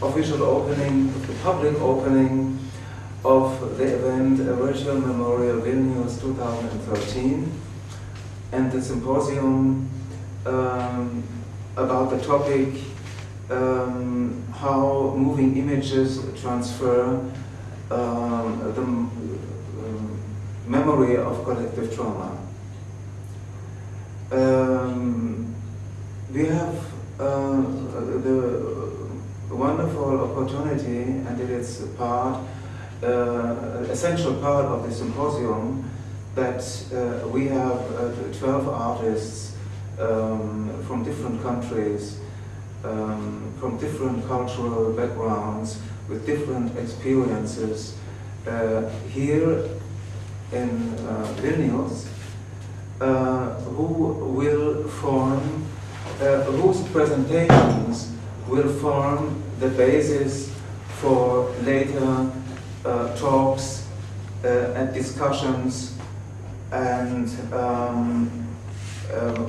official opening, the public opening of the event, a virtual memorial Vilnius 2013, and the symposium about the topic how moving images transfer the memory of collective trauma. We have the wonderful opportunity, and it is part, essential part of the symposium, that we have 12 artists from different countries, from different cultural backgrounds, with different experiences here in Vilnius, who will form, whose presentations will form the basis for later talks and discussions, and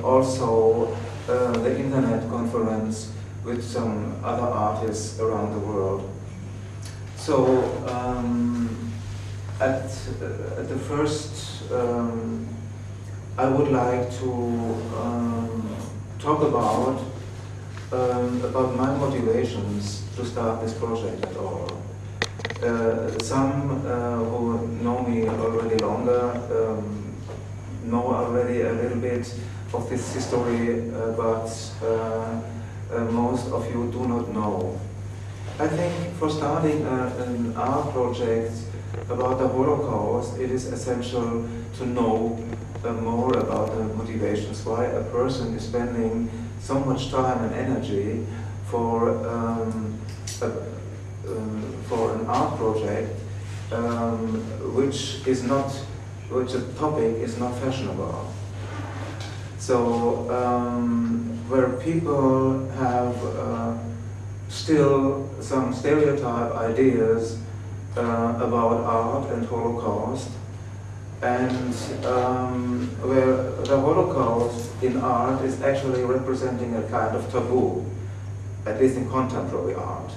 also the internet conference with some other artists around the world. So at the first, I would like to talk about my motivations to start this project at all. Some who know me already longer know already a little bit of this history, but most of you do not know. I think for starting an art project about the Holocaust, it is essential to know more about the motivations, why a person is spending so much time and energy for an art project which the topic is not fashionable. So where people have still some stereotype ideas about art and Holocaust, and where the Holocaust in art is actually representing a kind of taboo, at least in contemporary art.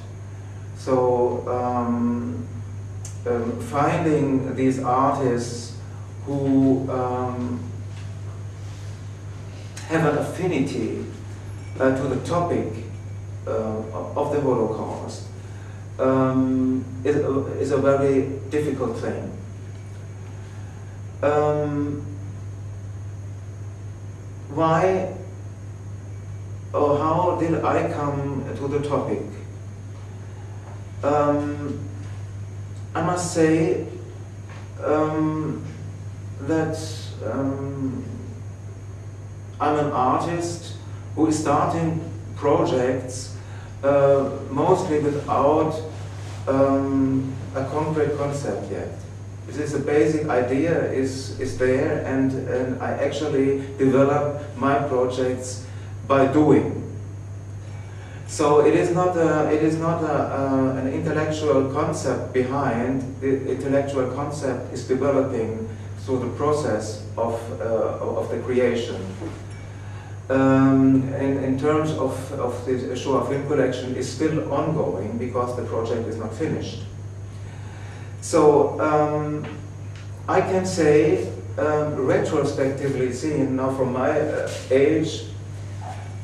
So finding these artists who have an affinity to the topic of the Holocaust is a very difficult thing. Why or how did I come to the topic? I must say that I'm an artist who is starting projects mostly without a concrete concept yet. It is a basic idea is there, and I actually develop my projects by doing. So it is not an intellectual concept behind. The intellectual concept is developing through the process of the creation. In terms of the Shoah film collection, is still ongoing because the project is not finished. So I can say, retrospectively seen now from my age,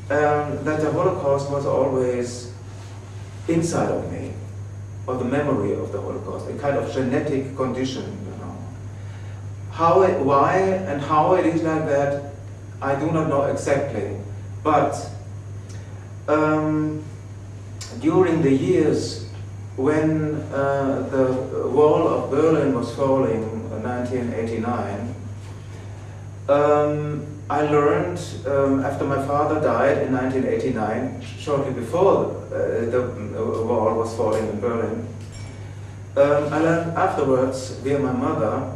that the Holocaust was always inside of me, or the memory of the Holocaust, a kind of genetic condition, you know. Why and how it is like that, I do not know exactly, but during the years when the wall of Berlin was falling in 1989, I learned, after my father died in 1989, shortly before the wall was falling in Berlin, I learned afterwards via my mother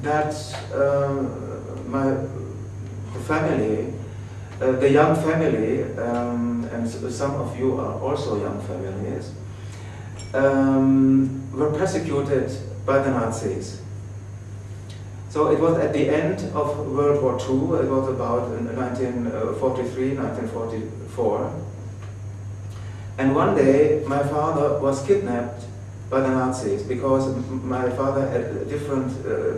that my family, the young family, and some of you are also young families, were persecuted by the Nazis. So it was at the end of World War II, it was about 1943, 1944. And one day my father was kidnapped by the Nazis because my father had different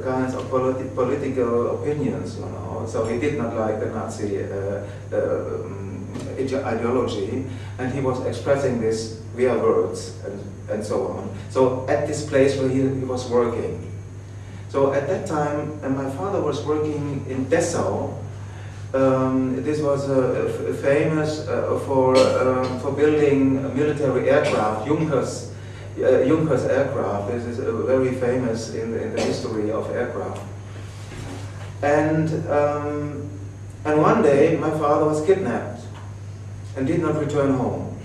kinds of political opinions, you know. So he did not like the Nazi ideology, and he was expressing this via words and so on. So at this place where he was working. So at that time, my father was working in Dessau. This was famous for building military aircraft, Junkers aircraft. This is very famous in the history of aircraft. And one day my father was kidnapped and did not return home.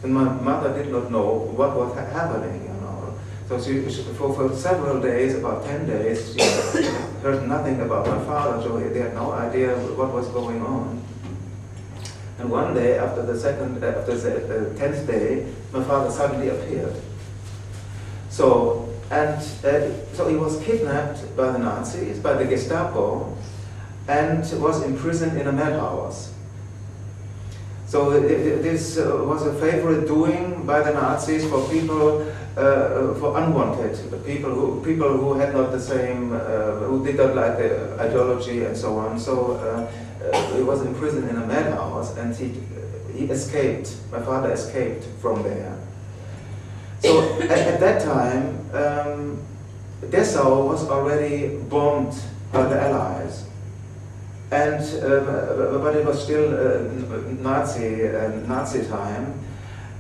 And my mother did not know what was happening, you know. So she for several days, about 10 days, she heard nothing about my father, so they had no idea what was going on. And one day, after the 10th day, my father suddenly appeared. So he was kidnapped by the Nazis, by the Gestapo, and was imprisoned in a madhouse. So this was a favorite doing by the Nazis for people, for unwanted people who had not the same, who did not like the ideology and so on. So he was imprisoned in a madhouse, and he escaped. My father escaped from there. So at that time, Dessau was already bombed by the Allies. And but it was still Nazi time,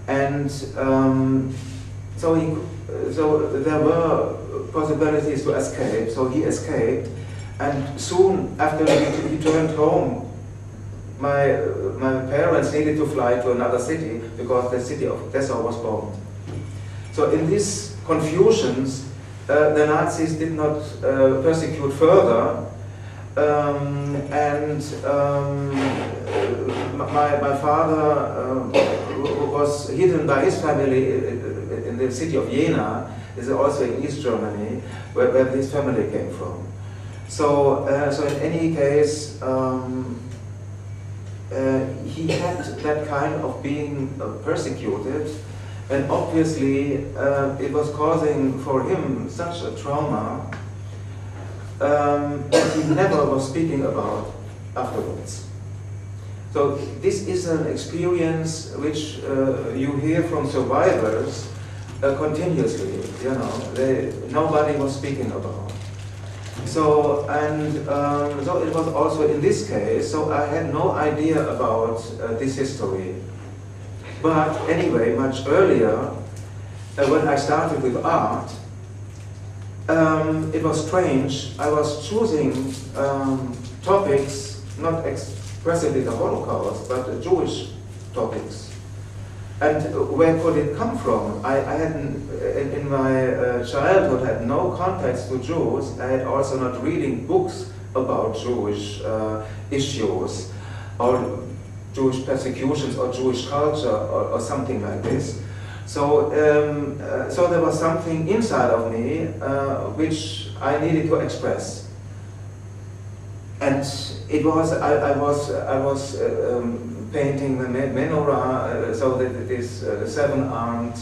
and so there were possibilities to escape. So he escaped, and soon after he returned home, my parents needed to fly to another city because the city of Dessau was bombed. So in these confusions, the Nazis did not persecute further. My father was hidden by his family in the city of Jena. This is also in East Germany, where his family came from. So in any case, he had that kind of being persecuted, and obviously it was causing for him such a trauma that he never was speaking about afterwards. So this is an experience which you hear from survivors continuously. You know, nobody was speaking about. So so it was also in this case. So I had no idea about this history. But anyway, much earlier, when I started with art. It was strange. I was choosing topics, not expressively the Holocaust, but Jewish topics. And where could it come from? I hadn't, in my childhood, had no contacts to Jews. I had also not reading books about Jewish issues, or Jewish persecutions, or Jewish culture, or something like this. So, so there was something inside of me which I needed to express, and it was I was painting the menorah, so that this seven-armed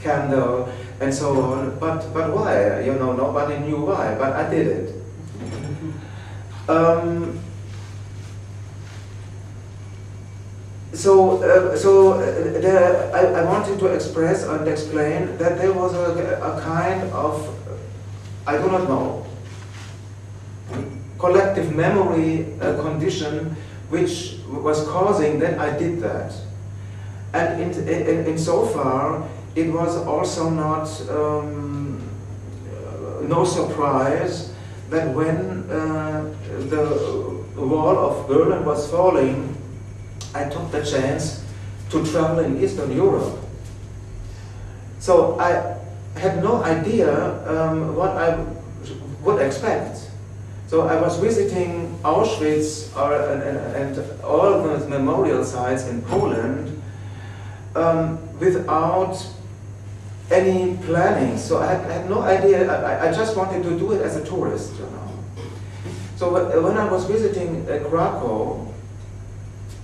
candle and so on. But why? You know, nobody knew why, but I did it. I wanted to express and explain that there was a kind of, I do not know, collective memory condition which was causing that I did that. And in so far, it was also not no surprise that when the wall of Berlin was falling, I took the chance to travel in Eastern Europe. So I had no idea what I would expect. So I was visiting Auschwitz and all the memorial sites in Poland without any planning. So I had no idea. I just wanted to do it as a tourist, you know. So when I was visiting Krakow,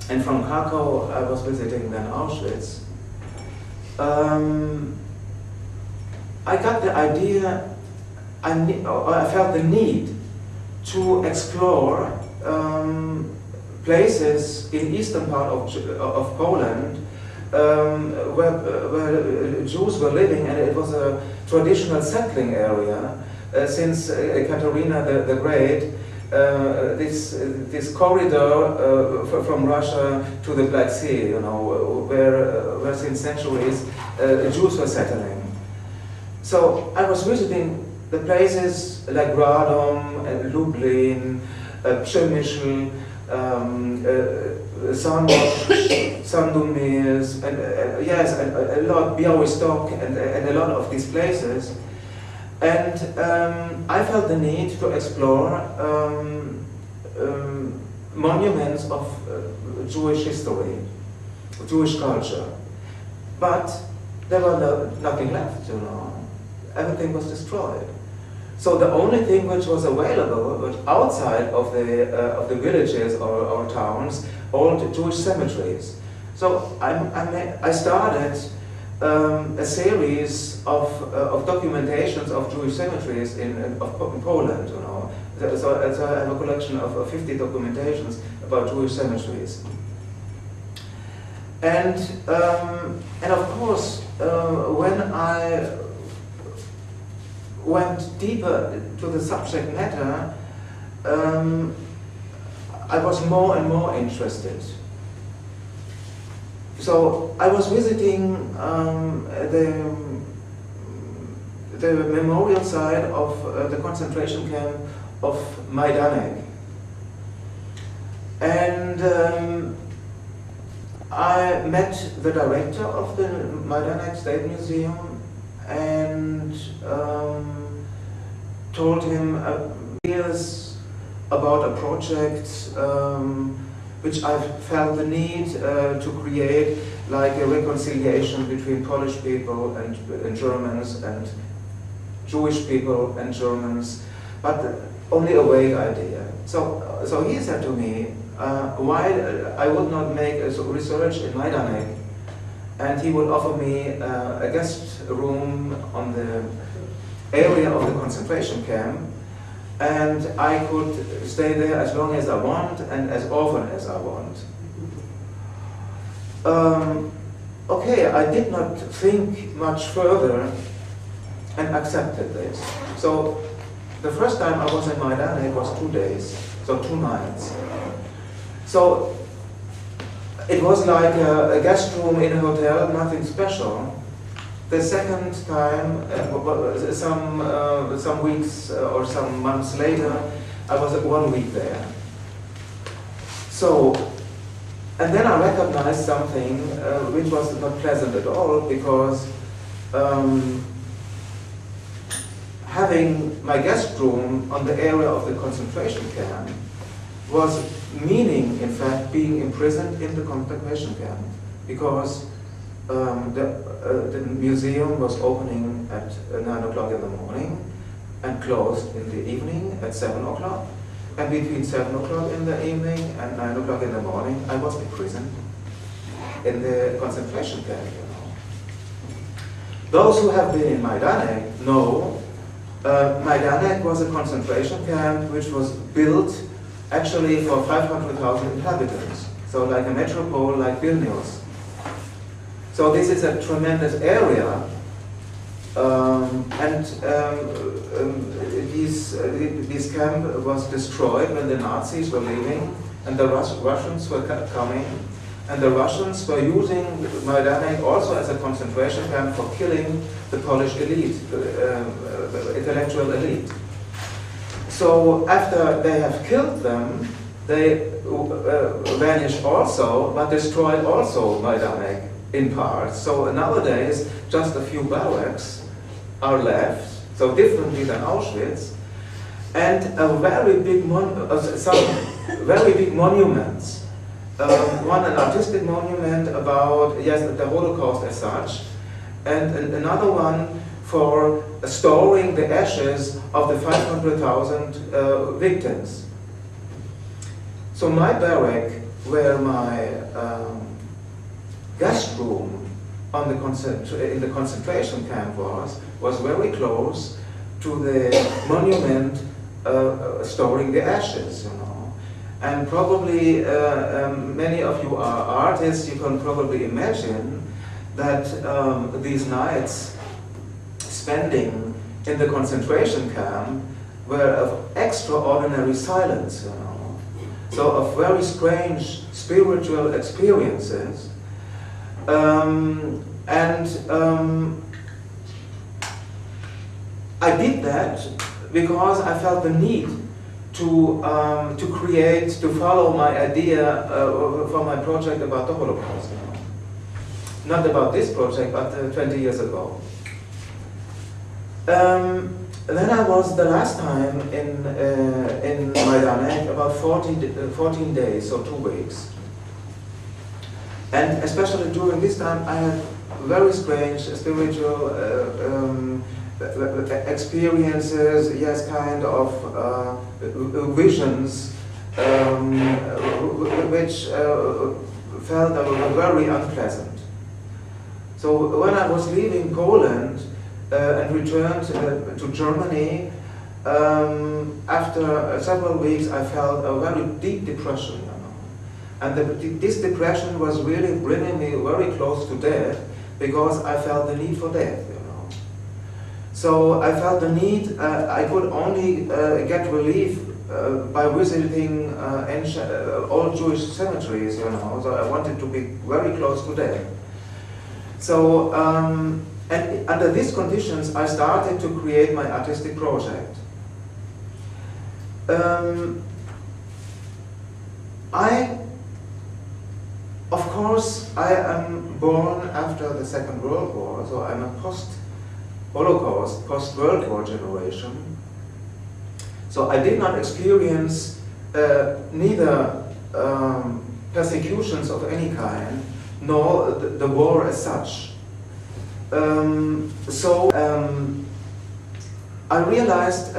and from Krakow I was visiting then Auschwitz, I got the idea, I felt the need to explore places in eastern part of Poland where Jews were living, and it was a traditional settling area since Katerina the Great. This corridor from Russia to the Black Sea, you know, where since centuries Jews were settling. So I was visiting the places like Radom and Lublin, Przemysl, Sandomierz, and yes, a lot, Białystok, and a lot of these places. And I felt the need to explore monuments of Jewish history, Jewish culture. But there was nothing left, you know. Everything was destroyed. So the only thing which was available was outside of the villages or towns, old Jewish cemeteries. So I started a series of documentations of Jewish cemeteries in Poland, you know. So I have a collection of 50 documentations about Jewish cemeteries. And of course, when I went deeper to the subject matter, I was more and more interested. So I was visiting the memorial site of the concentration camp of Majdanek. And I met the director of the Majdanek State Museum and told him ideas about a project which I felt the need to create, like a reconciliation between Polish people and Germans, and Jewish people and Germans, but only a vague idea. So he said to me, why I would not make a research in Majdanek, and he would offer me a guest room on the area of the concentration camp, and I could stay there as long as I want and as often as I want. Okay, I did not think much further and accepted this. So the first time I was in Majdanek was 2 days, so 2 nights. So it was like a guest room in a hotel, nothing special. The second time, some weeks or some months later, I was 1 week there. So, and then I recognized something which was not pleasant at all, because having my guest room on the area of the concentration camp was meaning, in fact, being imprisoned in the concentration camp, because the museum was opening at 9 o'clock in the morning and closed in the evening at 7 o'clock. And between 7 o'clock in the evening and 9 o'clock in the morning, I was imprisoned in the concentration camp, you know. Those who have been in Majdanek know Majdanek was a concentration camp which was built actually for 500,000 inhabitants. So like a metropole like Vilnius. So this is a tremendous area, this camp was destroyed when the Nazis were leaving and the Russians were coming, and the Russians were using Majdanek also as a concentration camp for killing the Polish elite, the intellectual elite. So after they have killed them, they vanished also, but destroyed also Majdanek in parts. So nowadays, just a few barracks are left, so differently than Auschwitz, and a very big some very big monuments. One an artistic monument about, yes, the Holocaust as such, and another one for storing the ashes of the 500,000 victims. So my barrack, where my guest room in the concentration camp was very close to the monument storing the ashes, you know. And probably many of you are artists, you can probably imagine that these nights spending in the concentration camp were of extraordinary silence, you know. So of very strange spiritual experiences. I did that because I felt the need to create, to follow my idea for my project about the Holocaust. You know. Not about this project, but 20 years ago. Then I was the last time in Majdanek about 14 days, so 2 weeks. And especially during this time, I had very strange spiritual experiences, yes, kind of visions, which felt very unpleasant. So when I was leaving Poland and returned to Germany, after several weeks I felt a very deep depression, you know. And this depression was really bringing me very close to death, because I felt the need for death, you know. So I felt the need, I could only get relief by visiting old Jewish cemeteries, you know. So I wanted to be very close to death. So, and under these conditions, I started to create my artistic project. Of course, I am born after the Second World War, so I'm a post-Holocaust, post-World War generation. So I did not experience neither persecutions of any kind, nor the war as such. I realized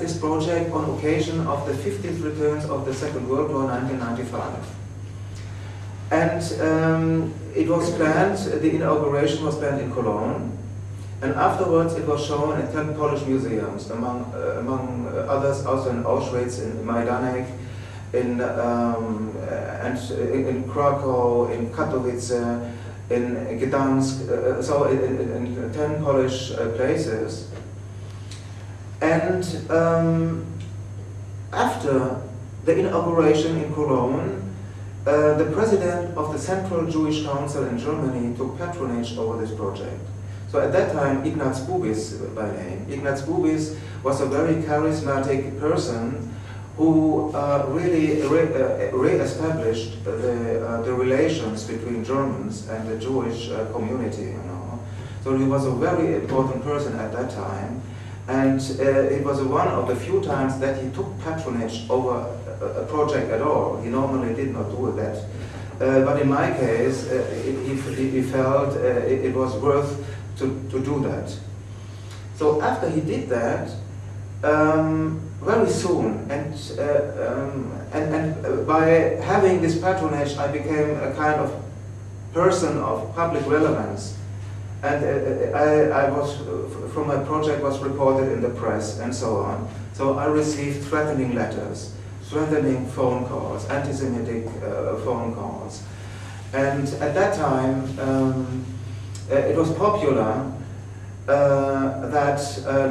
this project on occasion of the 50th returns of the Second World War, 1995. And it was planned, the inauguration was planned in Cologne, and afterwards it was shown in 10 Polish museums, among others also in Auschwitz, in Majdanek, in Krakow, in Katowice, in Gdansk, so in 10 Polish places. And after the inauguration in Cologne, the president of the Central Jewish Council in Germany took patronage over this project. So at that time, Ignaz Bubis by name. Ignaz Bubis was a very charismatic person who really re-established the relations between Germans and the Jewish community, you know. So he was a very important person at that time, and it was one of the few times that he took patronage over a project at all. He normally did not do that. But in my case, he felt it was worth to do that. So after he did that, very soon, and by having this patronage, I became a kind of person of public relevance. And I was, from my project was reported in the press and so on. So I received threatening letters, threatening phone calls, anti-Semitic phone calls. And at that time, it was popular that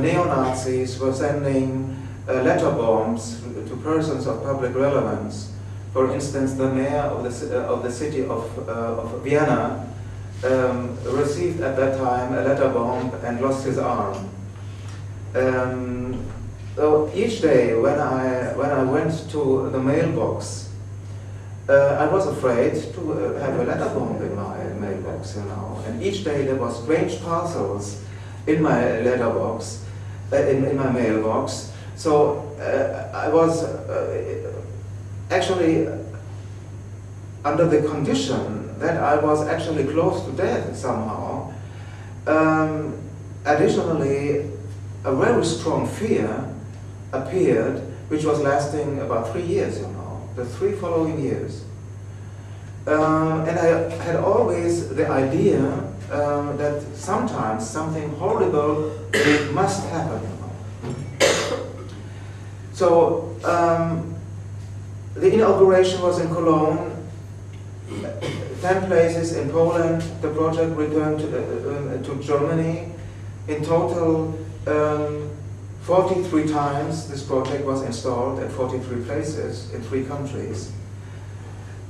neo-Nazis were sending letter bombs to persons of public relevance. For instance, the mayor of the city of Vienna received at that time a letter bomb and lost his arm. So each day when I went to the mailbox, I was afraid to have a letter bomb in my mailbox, you know. And each day there was strange parcels in my letterbox, in my mailbox. So I was actually under the condition that I was actually close to death somehow. Additionally, a very strong fear appeared, which was lasting about 3 years, you know, the 3 following years. And I had always the idea that sometimes something horrible must happen. So the inauguration was in Cologne, 10 places in Poland. The project returned to Germany. In total, 43 times this project was installed at 43 places in 3 countries.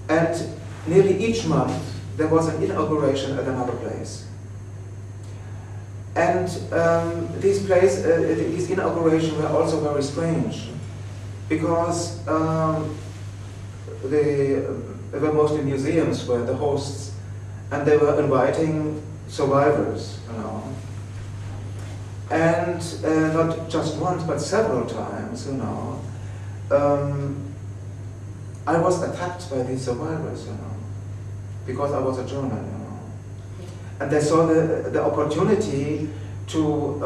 And nearly each month there was an inauguration at another place. And these inaugurations were also very strange, because they were mostly museums where the hosts, and they were inviting survivors, you know. And not just once, but several times, you know, I was attacked by these survivors, you know, because I was a German, you know. And they saw the opportunity to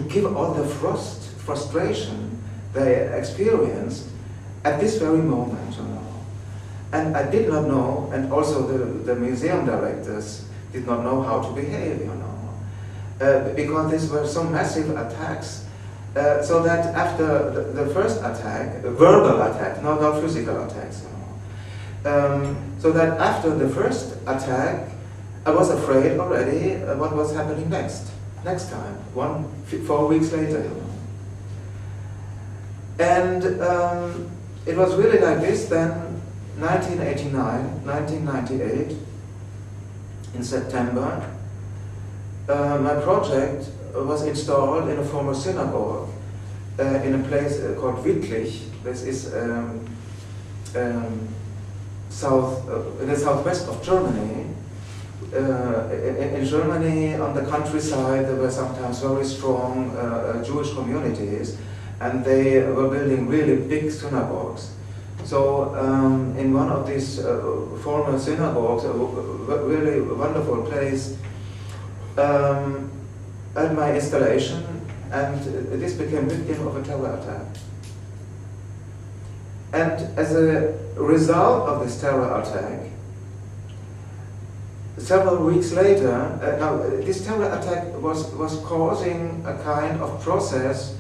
give all the frustration they experienced at this very moment, you know. And I did not know, and also the museum directors did not know how to behave, you know. Because these were some massive attacks, so that after the first attack, verbal attack, not physical attacks, you know. So that after the first attack, I was afraid already what was happening next time, 4 weeks later, you know. And it was really like this then, 1989, 1998, in September. My project was installed in a former synagogue in a place called Wittlich. This is in the southwest of Germany. In Germany, on the countryside, there were sometimes very strong Jewish communities, and they were building really big synagogues. So in one of these former synagogues, a really wonderful place, at my installation, and this became victim of a terror attack. And as a result of this terror attack, several weeks later, now this terror attack was causing a kind of process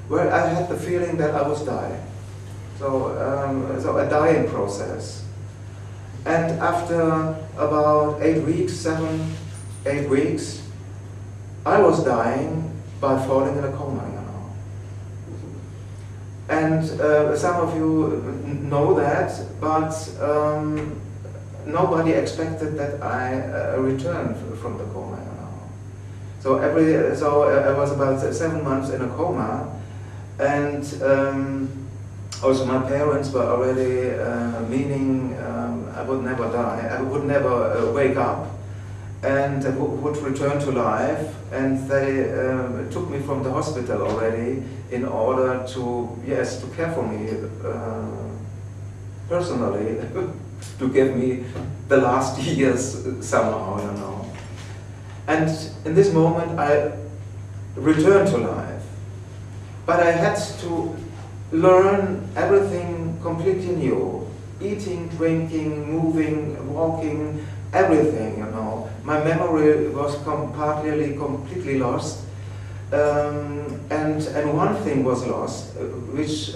where I had the feeling that I was dying. So a dying process. And after about 8 weeks, 8 weeks, I was dying by falling in a coma, you know. And some of you know that, but nobody expected that I returned from the coma, you know. So I was about 7 months in a coma, and also my parents were already meaning I would never die, I would never wake up, and would return to life, and they took me from the hospital already in order to care for me personally, to give me the last years somehow, you know. And in this moment I returned to life, but I had to learn everything completely new, eating, drinking, moving, walking, everything, you know. My memory was completely lost, and one thing was lost, which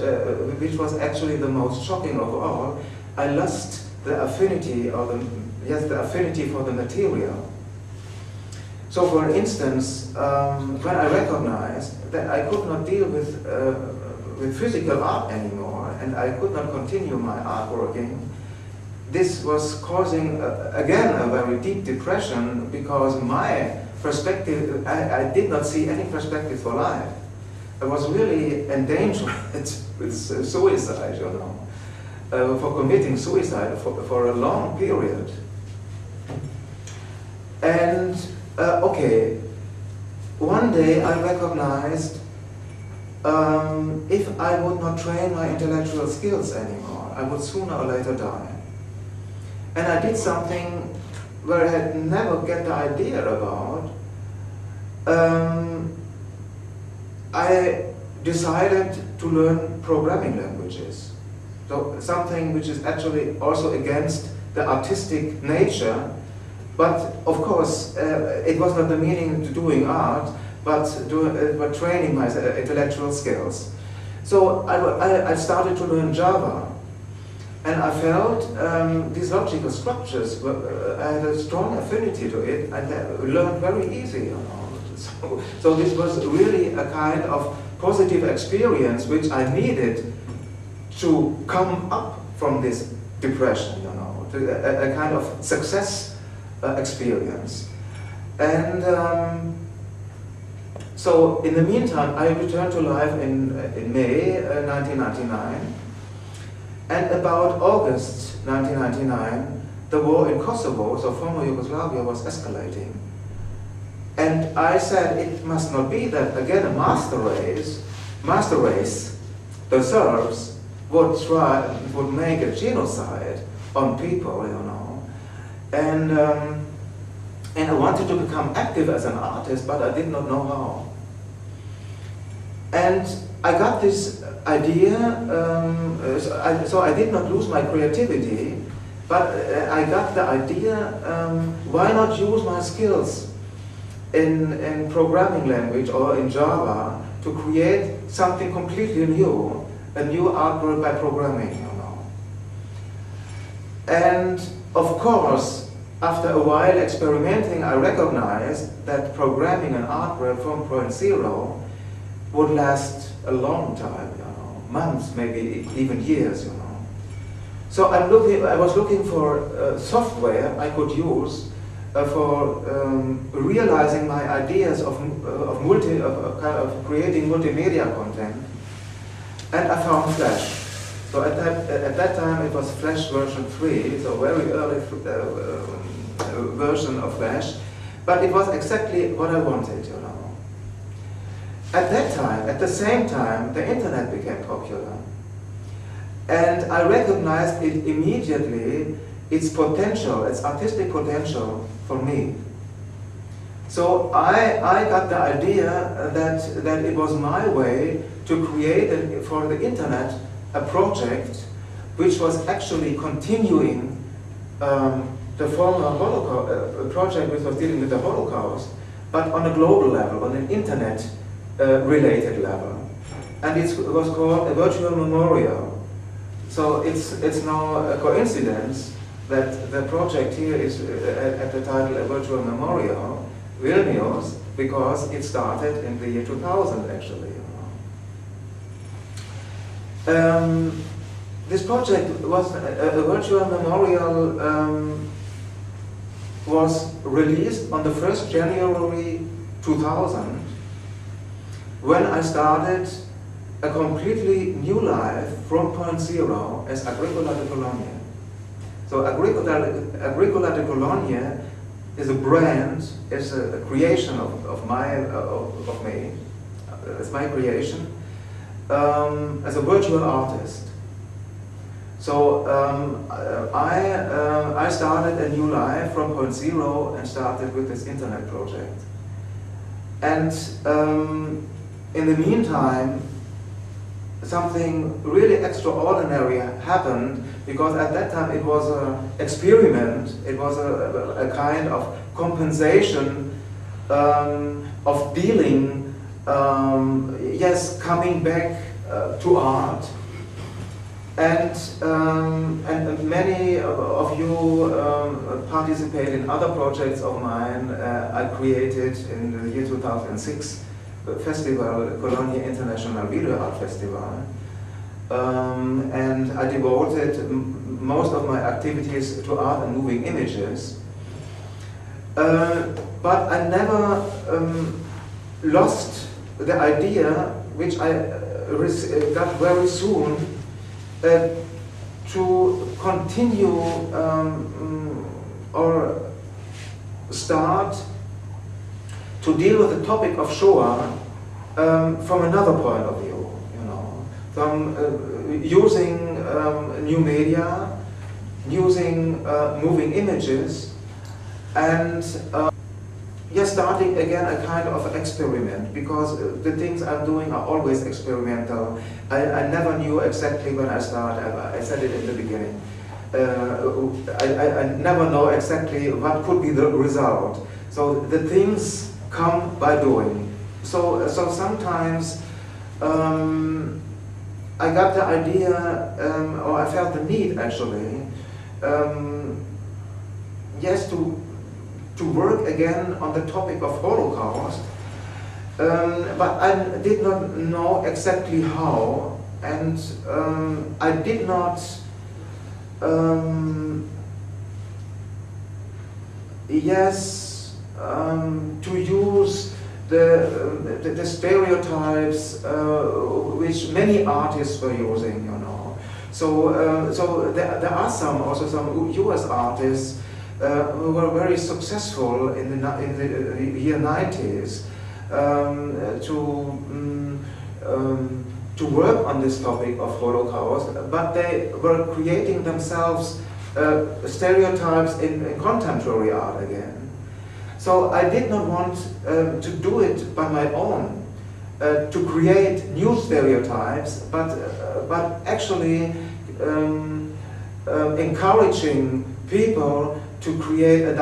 was actually the most shocking of all. I lost the affinity, the affinity for the material. So, for instance, when I recognized that I could not deal with physical art anymore, and I could not continue my artworking, this was causing, again, a very deep depression, because my perspective, I did not see any perspective for life. I was really endangered with suicide, you know, for committing suicide for a long period. And, okay, one day I recognized if I would not train my intellectual skills anymore, I would sooner or later die. And I did something where I had never get the idea about. I decided to learn programming languages. So something which is actually also against the artistic nature, but of course it was not the meaning to doing art, but training my intellectual skills. So I started to learn Java, and I felt these logical structures, I had a strong affinity to it, and I learned very easy, you know. So this was really a kind of positive experience which I needed to come up from this depression, you know, to a kind of success experience. And so in the meantime, I returned to life in May 1999. And about August 1999, the war in Kosovo, so former Yugoslavia, was escalating. And I said it must not be that, again, a master race, the Serbs, would make a genocide on people, you know. And I wanted to become active as an artist, but I did not know how. And I got this idea, so I did not lose my creativity, but I got the idea, why not use my skills in programming language or in Java to create something completely new, a new art world by programming, you know. And of course, after a while experimenting, I recognized that programming an art world from 0.0 would last a long time, you know, months, maybe even years, you know. So I was looking for software I could use for realizing my ideas of creating multimedia content, and I found Flash. So at that time it was Flash version 3, so very early version of Flash, but it was exactly what I wanted, you know. At that time, at the same time, the internet became popular. And I recognized it immediately, its potential, its artistic potential for me. So I got the idea that it was my way to create for the internet a project which was actually continuing the former Holocaust project which was dealing with the Holocaust, but on a global level, on an internet related level. And it was called a virtual memorial. So it's no coincidence that the project here is at the title A Virtual Memorial, Vilnius, because it started in the year 2000 actually. This project was a virtual memorial, was released on the 1st January 2000, when I started a completely new life from 0.0 as Agricola de Cologne. So Agricola de Cologne is a brand, is a creation of me. It's my creation as a virtual artist. So I started a new life from 0.0 and started with this internet project. And in the meantime, something really extraordinary happened, because at that time it was an experiment, it was a kind of compensation of dealing, yes, coming back to art. And many of you participate in other projects of mine. I created in the year 2006 festival, Cologne International Video Art Festival, and I devoted most of my activities to art and moving images. But I never lost the idea, which I got very soon, to continue or start to deal with the topic of Shoah from another point of view, you know, from using new media, using moving images, and yes, starting again a kind of experiment, because the things I'm doing are always experimental. I never knew exactly when I started. I said it in the beginning. I never know exactly what could be the result. So the things come by doing. So sometimes I got the idea, or I felt the need actually, yes, to work again on the topic of Holocaust, but I did not know exactly how, and I did not to use the stereotypes which many artists were using, you know. So there are also some US artists who were very successful in the year 90s to work on this topic of Holocaust, but they were creating themselves stereotypes in contemporary art again. So I did not want to do it by my own, to create new stereotypes, but actually encouraging people to create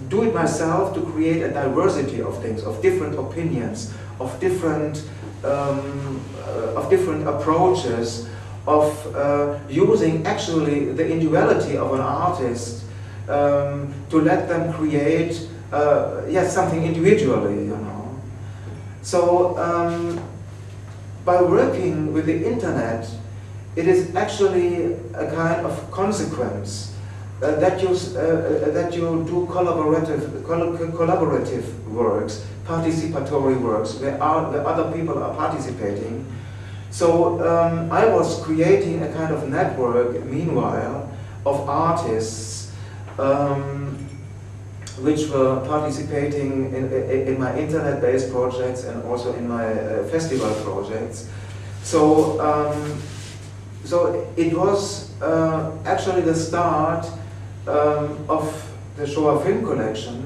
do it myself, to create a diversity of things, of different opinions, of different approaches, of using actually the individuality of an artist to let them create yes, something individually, you know. So by working with the internet, it is actually a kind of consequence that you do collaborative works, participatory works, where other people are participating. So I was creating a kind of network, meanwhile, of artists which were participating in my internet-based projects and also in my festival projects. So so it was actually the start of the Shoah film collection,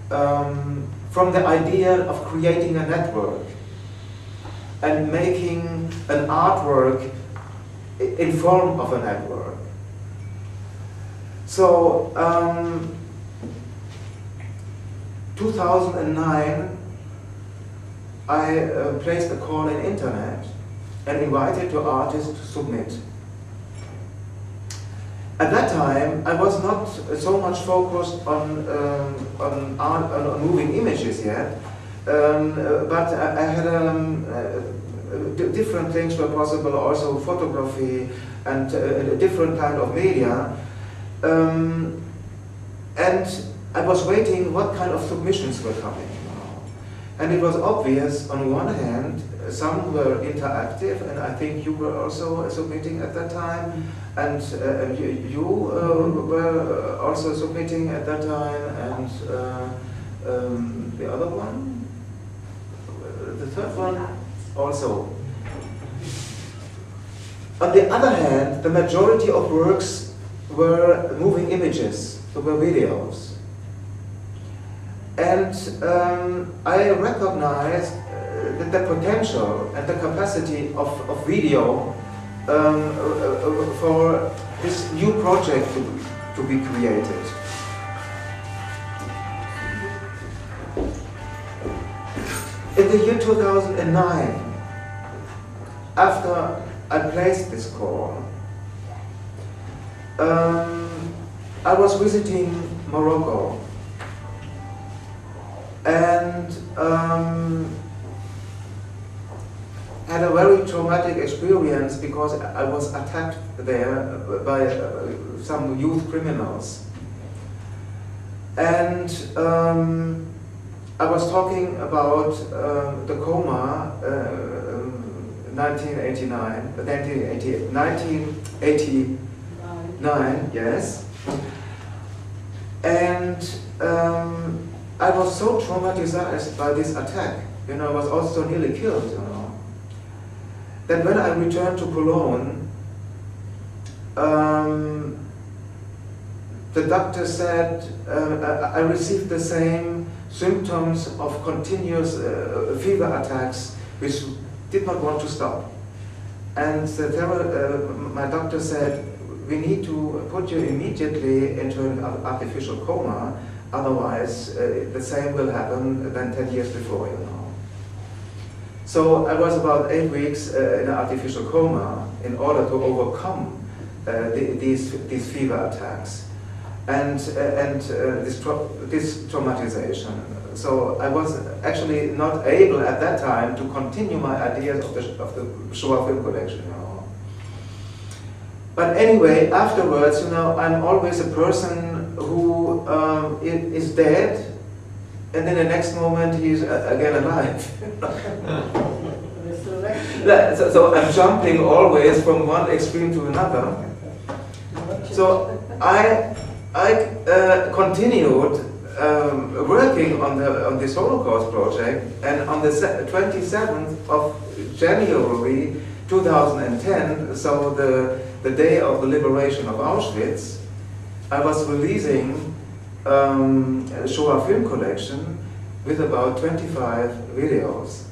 from the idea of creating a network and making an artwork in form of a network. So 2009, I placed a call in internet and invited the artists to submit. At that time, I was not so much focused on moving images yet, but I had different things were possible, also photography and a different kind of media. And I was waiting what kind of submissions were coming. And it was obvious, on one hand, some were interactive, and I think you were also submitting at that time, and you were also submitting at that time, and the other one, the third one, also. On the other hand, the majority of works were moving images, so were videos. And I recognized the potential and the capacity of video for this new project to be created. In the year 2009, after I placed this call, I was visiting Morocco. And had a very traumatic experience because I was attacked there by some youth criminals. And I was talking about the coma, 1989, yes. And I was so traumatized by this attack, you know, I was also nearly killed, you know, that when I returned to Cologne, the doctor said, I received the same symptoms of continuous fever attacks which did not want to stop. And my doctor said, we need to put you immediately into an artificial coma, otherwise the same will happen than 10 years before, you know. So I was about 8 weeks in an artificial coma in order to overcome these fever attacks and this traumatization. So I was actually not able at that time to continue my ideas of the Shoah film collection, you know. But anyway, afterwards, you know, I'm always a person who is dead, and then the next moment he's again alive. So I'm jumping always from one extreme to another. So I continued working on this Holocaust project, and on the 27th of January 2010, so the day of the liberation of Auschwitz, I was releasing a Shoah film collection with about 25 videos.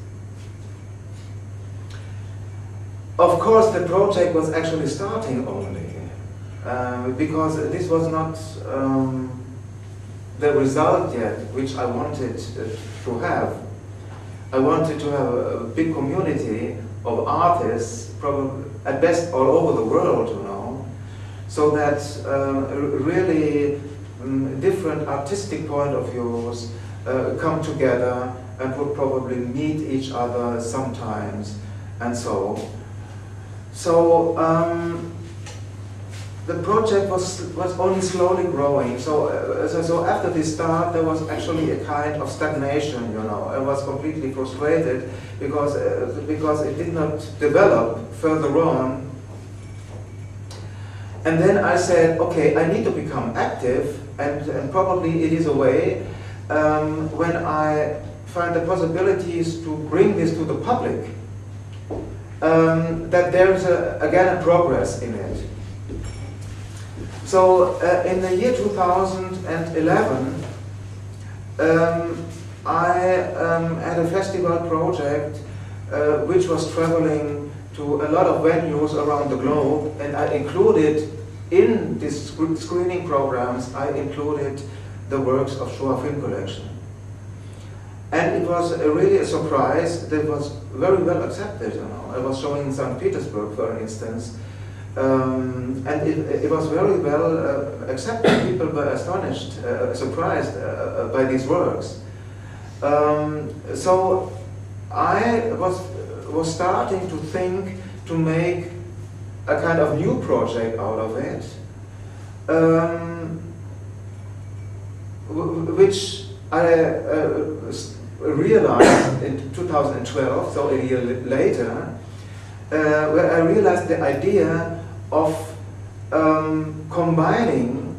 Of course, the project was actually starting only, because this was not the result yet which I wanted to have. I wanted to have a big community of artists, probably at best all over the world, you know, so that really different artistic point of views come together and would probably meet each other sometimes, and so. So the project was only slowly growing. So after this start, there was actually a kind of stagnation. You know, I was completely frustrated because it did not develop further on. And then I said, okay, I need to become active, and probably it is a way when I find the possibilities to bring this to the public, that there is again a progress in it. So in the year 2011, I had a festival project which was traveling to a lot of venues around the globe, and I included in these screening programs, I included the works of Shoah Film Collection. And it was really a surprise that was very well accepted, you know. I was showing in St. Petersburg, for instance, and it was very well accepted. People were astonished, surprised by these works. So I was starting to think to make a kind of new project out of it, which I realized in 2012, so a year later, where I realized the idea of combining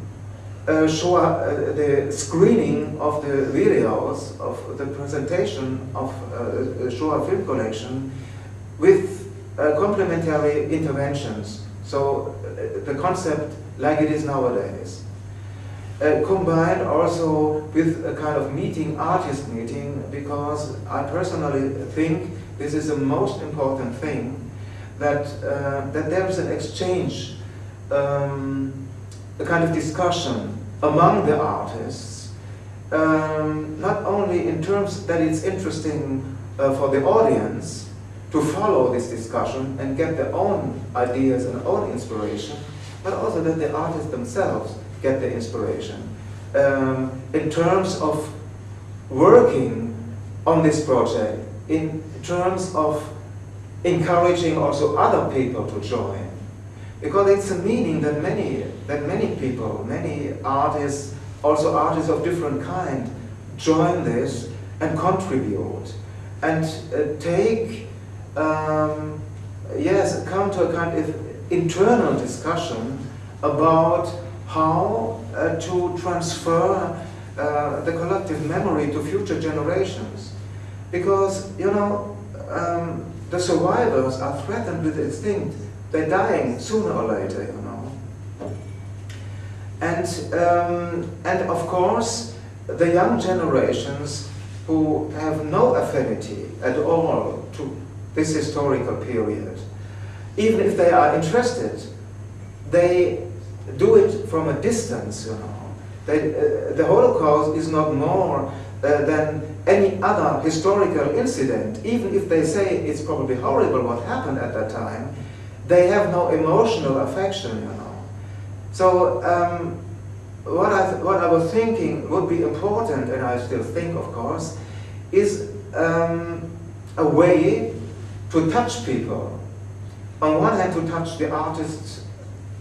the screening of the videos of the presentation of Shoah Film Collection with complementary interventions. So the concept like it is nowadays. Combined also with a kind of meeting, artist meeting, because I personally think this is the most important thing, that there is an exchange, a kind of discussion among the artists, not only in terms that it's interesting for the audience to follow this discussion and get their own ideas and own inspiration, but also that the artists themselves get the inspiration in terms of working on this project, in terms of encouraging also other people to join, because it's a meaning that many people, many artists, also artists of different kind, join this and contribute and come to a kind of internal discussion about how to transfer the collective memory to future generations. Because, you know, the survivors are threatened with extinct. They're dying sooner or later, you know. And of course, the young generations who have no affinity at all to this historical period, even if they are interested, they do it from a distance, you know. The Holocaust is not more than any other historical incident. Even if they say it's probably horrible what happened at that time, they have no emotional affection, you know. So what I was thinking would be important, and I still think, of course, is a way to touch people. On one hand, to touch the artists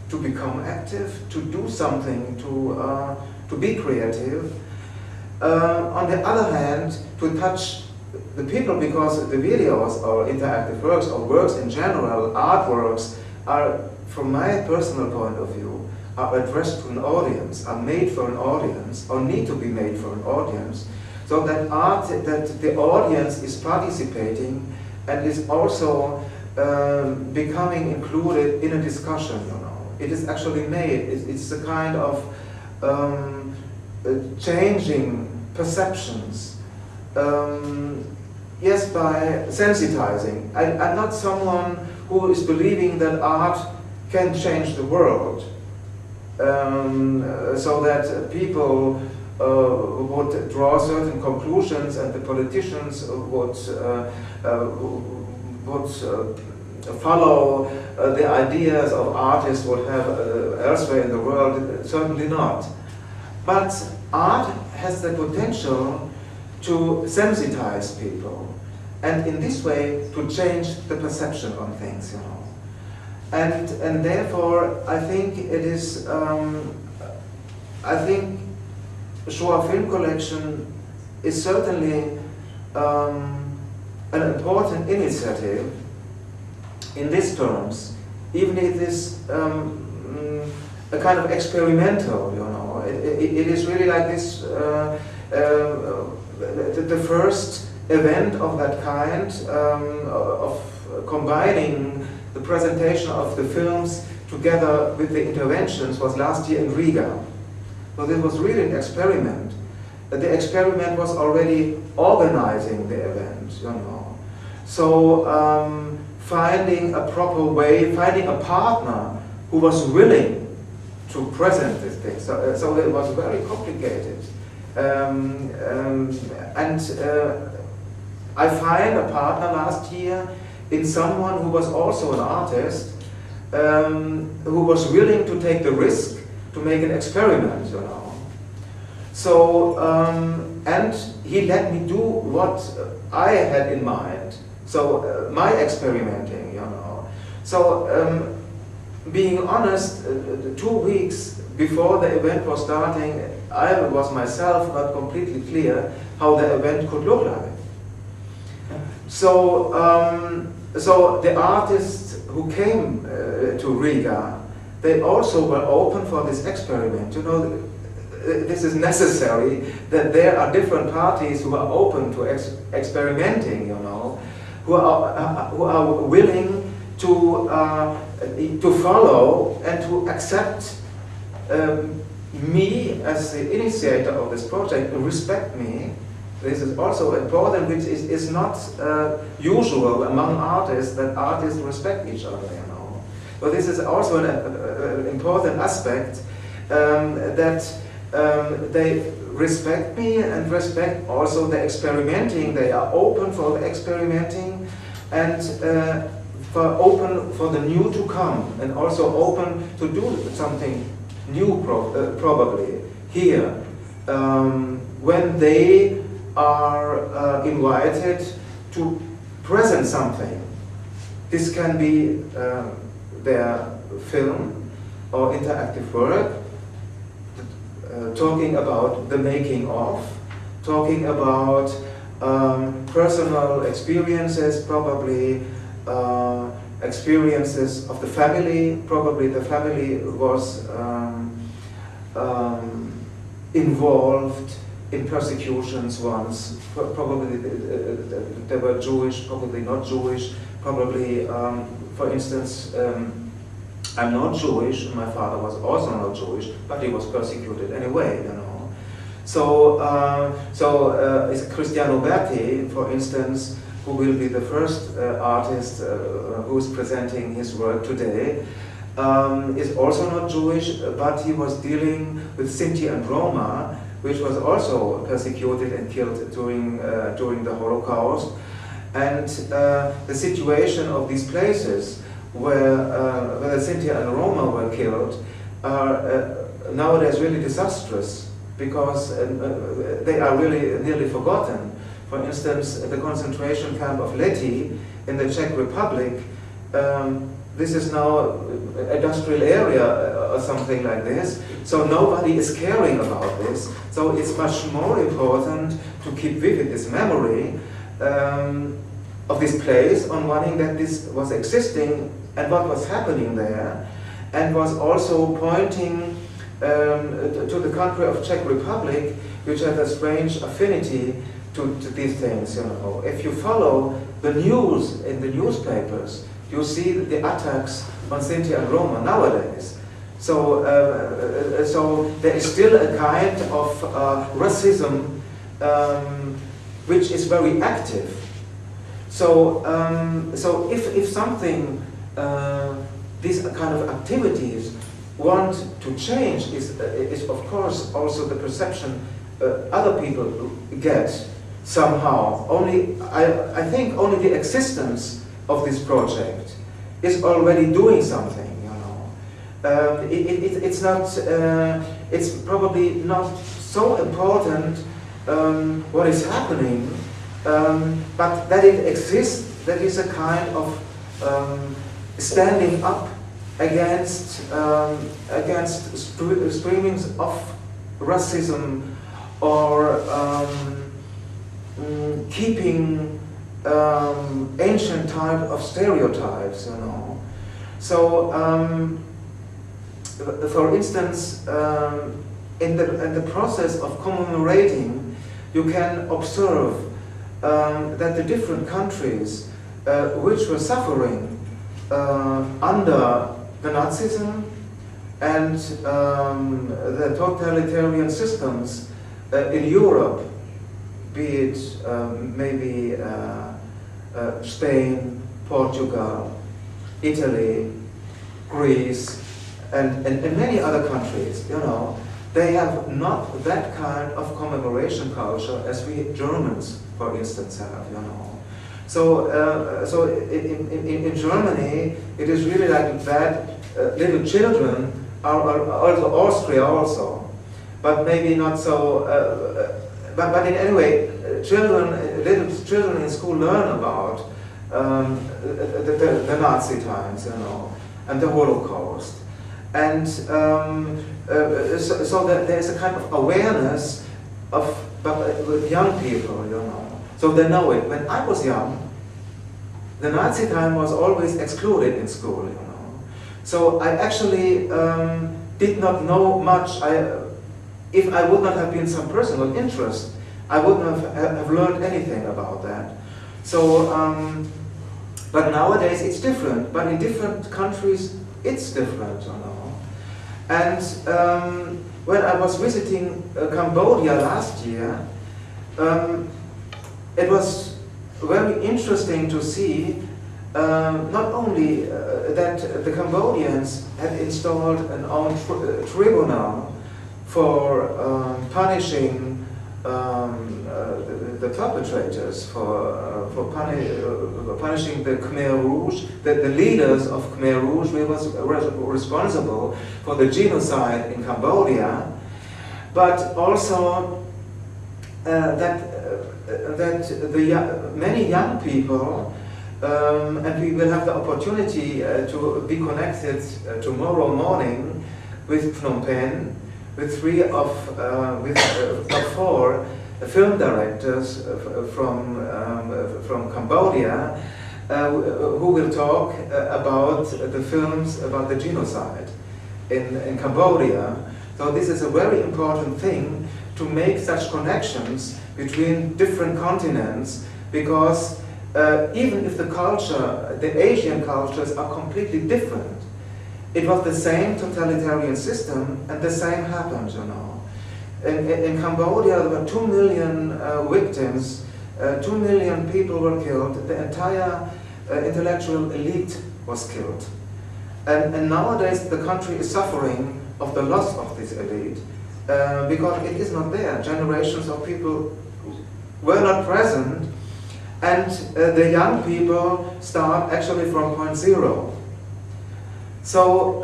to become active, to do something, to be creative. On the other hand, to touch the people, because the videos or interactive works or works in general, artworks, are, from my personal point of view, are addressed to an audience, are made for an audience, or need to be made for an audience, so that that the audience is participating and is also becoming included in a discussion, you know. It is actually made, it's a kind of changing perceptions. Yes, by sensitizing. I'm not someone who is believing that art can change the world, so that people would draw certain conclusions and the politicians would follow the ideas of artists would have elsewhere in the world. Certainly not. But art has the potential to sensitize people, and in this way to change the perception on things, you know. And therefore, I think it is. I think Shoah Film Collection is certainly an important initiative in these terms, even if it is a kind of experimental, you know. It is really like this, the first event of that kind, of combining the presentation of the films together with the interventions, was last year in Riga. So this was really an experiment. The experiment was already organizing the event, you know. So finding a proper way, finding a partner who was willing to present this thing. So it was very complicated. I find a partner last year in someone who was also an artist, who was willing to take the risk to make an experiment, you know. So, and he let me do what I had in mind. So, my experimenting, you know. So, being honest, 2 weeks before the event was starting, I was myself not completely clear how the event could look like. So, so the artists who came to Riga, they also were open for this experiment. You know, this is necessary, that there are different parties who are open to experimenting, you know, who are willing to follow and to accept me as the initiator of this project and respect me. This is also important, which is not usual among artists, that artists respect each other, you know. But this is also an important aspect, that they respect me and respect also the experimenting. They are open for the experimenting and open for the new to come, and also open to do something new probably here, when they are invited to present something. This can be their film or interactive work, talking about the making of, talking about personal experiences, probably experiences of the family. Probably the family was involved in persecutions once. Probably they were Jewish, probably not Jewish. Probably, for instance, I'm not Jewish, and my father was also not Jewish, but he was persecuted anyway, you know. So, it's Cristiano Berti, for instance, who will be the first artist who is presenting his work today, is also not Jewish, but he was dealing with Sinti and Roma, which was also persecuted and killed during the Holocaust. And the situation of these places where the Sinti and Roma were killed are nowadays really disastrous, because they are really nearly forgotten. For instance, the concentration camp of Lety in the Czech Republic, this is now an industrial area or something like this, so nobody is caring about this. So it's much more important to keep vivid this memory of this place, on one hand that this was existing and what was happening there, and was also pointing to the country of Czech Republic, which had a strange affinity to these things, you know. If you follow the news in the newspapers, you see the attacks on Sinti and Roma nowadays. So, so there is still a kind of racism which is very active. So, so if something, these kind of activities want to change, is of course also the perception other people get somehow. Only, I think only the existence of this project is already doing something, you know. It's not, it's probably not so important what is happening, but that it exists, that is a kind of standing up against streamings of racism, or keeping ancient type of stereotypes, you know. So, for instance, in the process of commemorating, you can observe that the different countries which were suffering under the Nazism and the totalitarian systems in Europe, be it maybe Spain, Portugal, Italy, Greece, and many other countries, you know, they have not that kind of commemoration culture as we Germans, for instance, have, you know. So, so in Germany, it is really like that. Little children are also Austria also, but maybe not so. But in any way, little children in school learn about the Nazi times, you know, and the Holocaust, and so that there is a kind of awareness of with young people, you know. So they know it. When I was young, the Nazi time was always excluded in school, you know. So I actually did not know much. If I would not have been some personal interest, I wouldn't have learned anything about that. So, but nowadays it's different. But in different countries, it's different, you know. And when I was visiting Cambodia last year, it was very interesting to see not only that the Cambodians had installed an own tribunal for punishing the perpetrators, for punishing the Khmer Rouge, the leaders of Khmer Rouge, who was responsible for the genocide in Cambodia, but also that many young people, and we will have the opportunity to be connected tomorrow morning with Phnom Penh, with four film directors from Cambodia, who will talk about the films about the genocide in Cambodia. So this is a very important thing, to make such connections between different continents, because even if the culture, the Asian cultures, are completely different, it was the same totalitarian system, and the same happened, you know. In Cambodia, there were 2 million victims, 2 million people were killed, the entire intellectual elite was killed. And nowadays the country is suffering of the loss of this elite, because it is not there. Generations of people were not present, and the young people start actually from point zero. So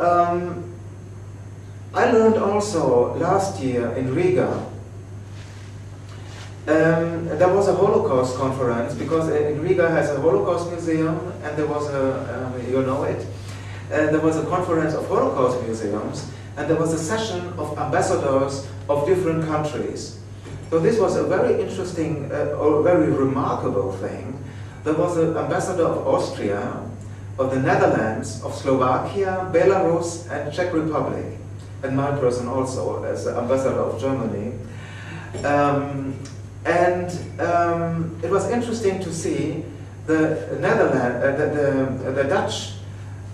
I learned also last year in Riga, there was a Holocaust conference, because in Riga has a Holocaust museum, and there was a, you know it, there was a conference of Holocaust museums, and there was a session of ambassadors of different countries. So this was a very interesting, or very remarkable thing. There was an ambassador of Austria, of the Netherlands, of Slovakia, Belarus, and Czech Republic, and my person also as the ambassador of Germany. It was interesting to see the the Dutch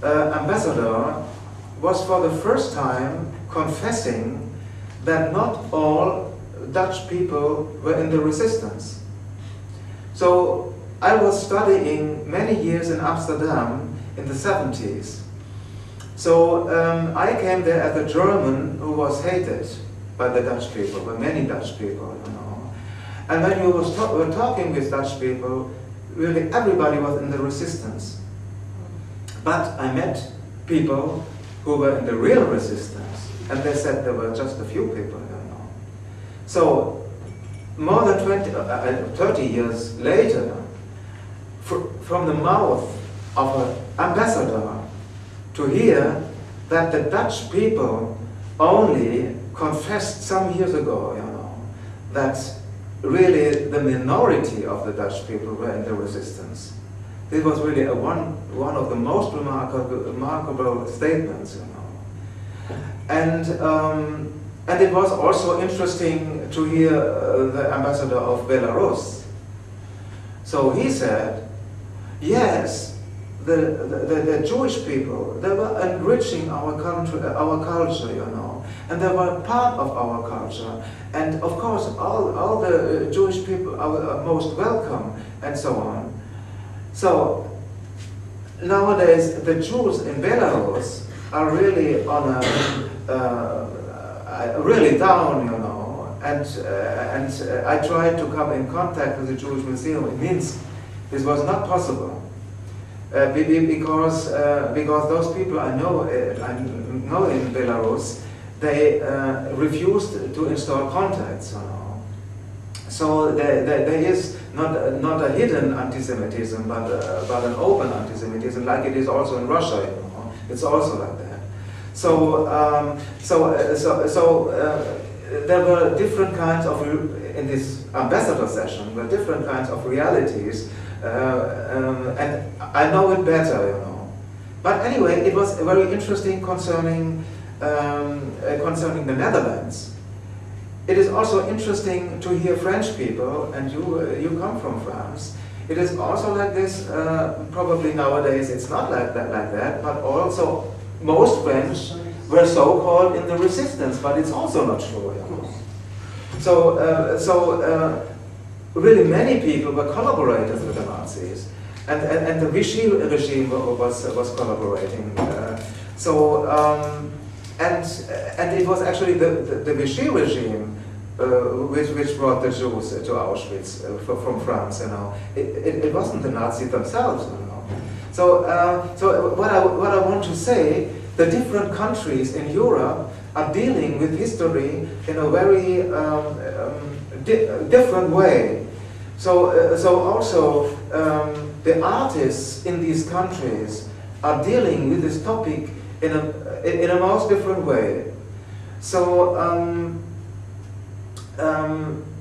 ambassador was for the first time confessing that not all Dutch people were in the resistance. So I was studying many years in Amsterdam in the 70s. So I came there as a German who was hated by the Dutch people, by many Dutch people, you know. And when we were talking with Dutch people, really everybody was in the resistance. But I met people who were in the real resistance, and they said there were just a few people, you know. So more than 30 years later, from the mouth of an ambassador, to hear that the Dutch people only confessed some years ago, you know, that really the minority of the Dutch people were in the resistance. This was really one of the most remarkable statements, you know. And it was also interesting to hear the ambassador of Belarus. So he said, yes, the Jewish people, they were enriching our culture, you know, and they were part of our culture. And of course, all the Jewish people are most welcome, and so on. So nowadays, the Jews in Belarus are really on a really down, you know. And I tried to come in contact with the Jewish Museum in Minsk. This was not possible. Because those people I know in Belarus, they refused to install contacts, you know. So there is not a hidden anti-Semitism, but an open anti-Semitism, like it is also in Russia, you know. It's also like that. So there were different kinds of, in this ambassador session, were different kinds of realities. And I know it better, you know. But anyway, it was very interesting concerning the Netherlands. It is also interesting to hear French people, and you come from France. It is also like this. Probably nowadays it's not like that. But also most French were so-called in the resistance, but it's also not true, you know. So really many people were collaborators with the Nazis, and the Vichy regime was collaborating. And it was actually the Vichy regime which brought the Jews to Auschwitz from France, you know. It wasn't the Nazis themselves, you know. So what I want to say, the different countries in Europe are dealing with history in a very different way. So also the artists in these countries are dealing with this topic in a most different way. So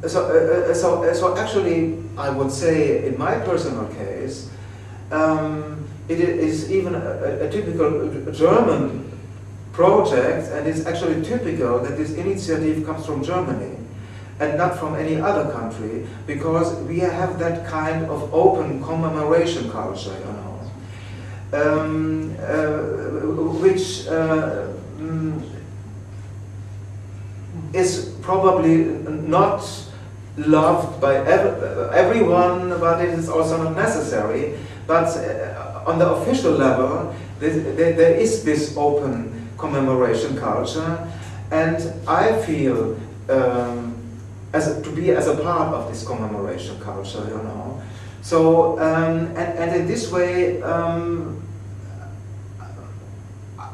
so actually, I would say, in my personal case, it is even a typical German project, and it's actually typical that this initiative comes from Germany and not from any other country, because we have that kind of open commemoration culture, you know. which is probably not loved by everyone, but it is also not necessary. But on the official level, there is this open commemoration culture, and I feel to be as a part of this commemoration culture, you know. So, and in this way,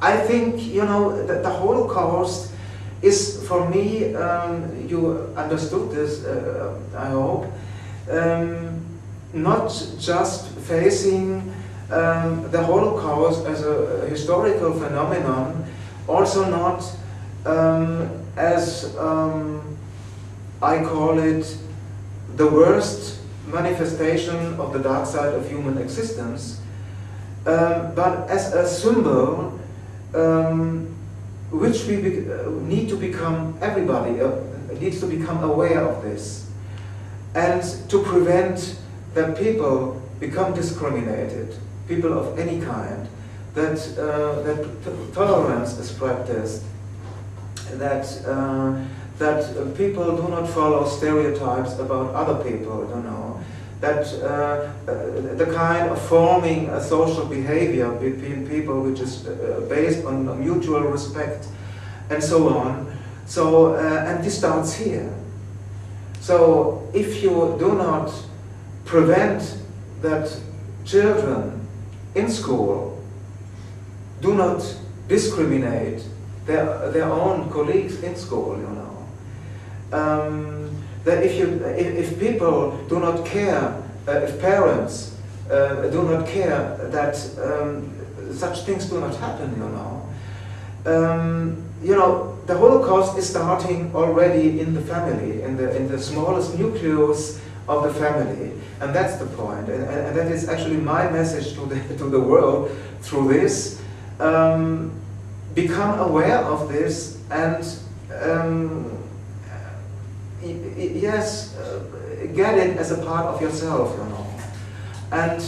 I think, you know, that the Holocaust is, for me, you understood this, I hope, not just facing the Holocaust as a historical phenomenon, also not as, I call it, the worst manifestation of the dark side of human existence, but as a symbol which we need to become, everybody needs to become aware of this, and to prevent that people become discriminated, people of any kind, that tolerance is practiced, that people do not follow stereotypes about other people, you know, that the kind of forming a social behavior between people which is based on mutual respect and so on. So, and this starts here. So if you do not prevent that children in school do not discriminate their own colleagues in school, you know, that if people do not care, if parents do not care that such things do not happen, you know, the Holocaust is starting already in the family, in the smallest nucleus of the family, and that's the point. And that is actually my message to the world through this. Become aware of this, and yes, get it as a part of yourself, you know. And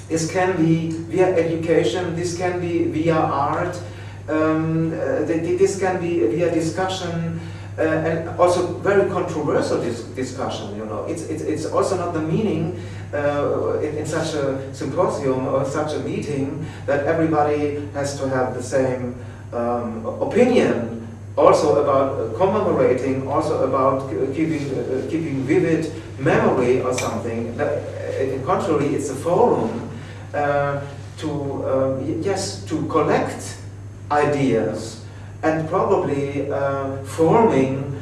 this can be via education, this can be via art, this can be via discussion, and also very controversial discussion, you know. It's also not the meaning in such a symposium or such a meeting that everybody has to have the same opinion, also about commemorating, also about keeping vivid memory or something. In contrary, it's a forum to collect ideas and probably forming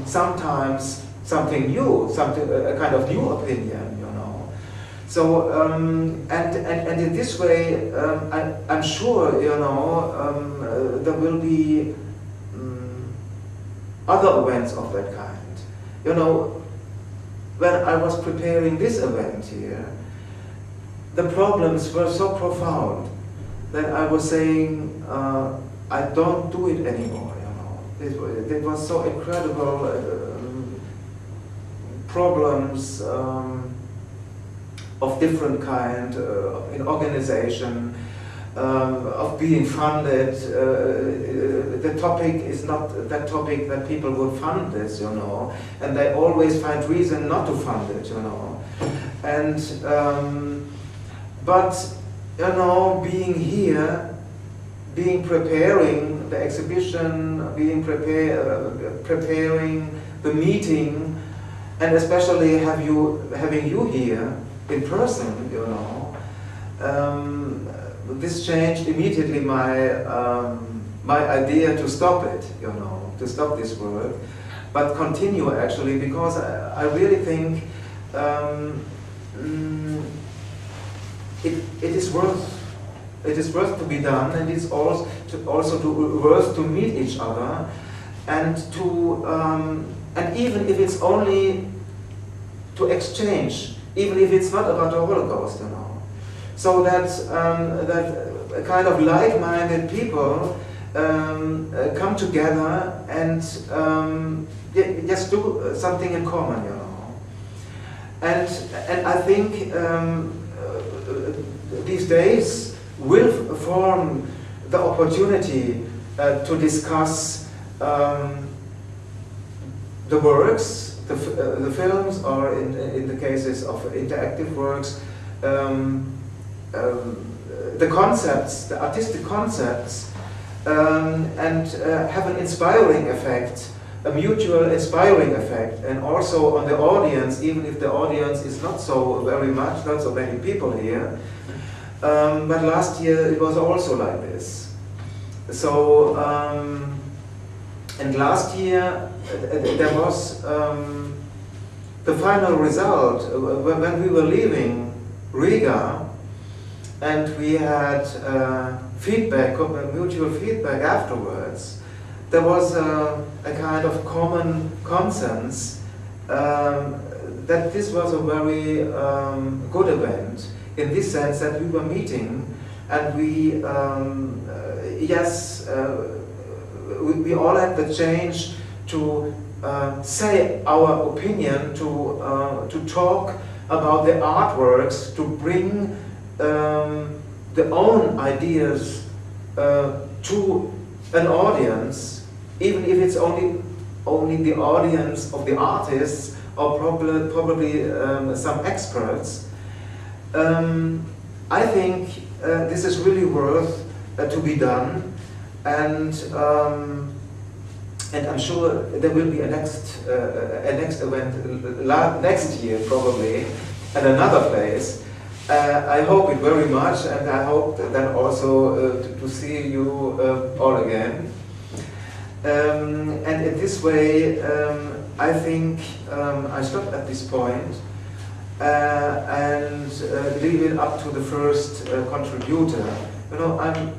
sometimes something new, a kind of new opinion, you know. So and in this way, I'm sure, you know, there will be other events of that kind. You know, when I was preparing this event here, the problems were so profound that I was saying, I don't do it anymore, you know. It was so incredible problems of different kind, in organization, of being funded. The topic is not that topic that people would fund this, you know, and they always find reason not to fund it, you know. And but, you know, being here, preparing the exhibition, preparing the meeting, and especially having you here in person, you know, this changed immediately my my idea to stop it, you know, to stop this work, but continue actually, because I really think it is worth to be done, and it's also worth to meet each other, and to and even if it's only to exchange, even if it's not about the Holocaust, you know, so that that a kind of like-minded people come together and just do something in common, you know, and I think these days will form the opportunity to discuss the works, the films, or in the cases of interactive works, the concepts, the artistic concepts, and have an inspiring effect, a mutual inspiring effect, and also on the audience, even if the audience is not so very much, not so many people here. But last year it was also like this. So, and last year there was the final result when we were leaving Riga, and we had feedback, mutual feedback afterwards. There was a kind of common consensus that this was a very good event, in this sense that we were meeting and we, yes, we all had the change to say our opinion, to talk about the artworks, to bring the own ideas to an audience, even if it's only the audience of the artists or probably some experts. I think this is really worth to be done, and I'm sure there will be a next event next year probably at another place. I hope it very much, and I hope then also to see you all again. And in this way, I think I stop at this point and leave it up to the first contributor. You know, I'm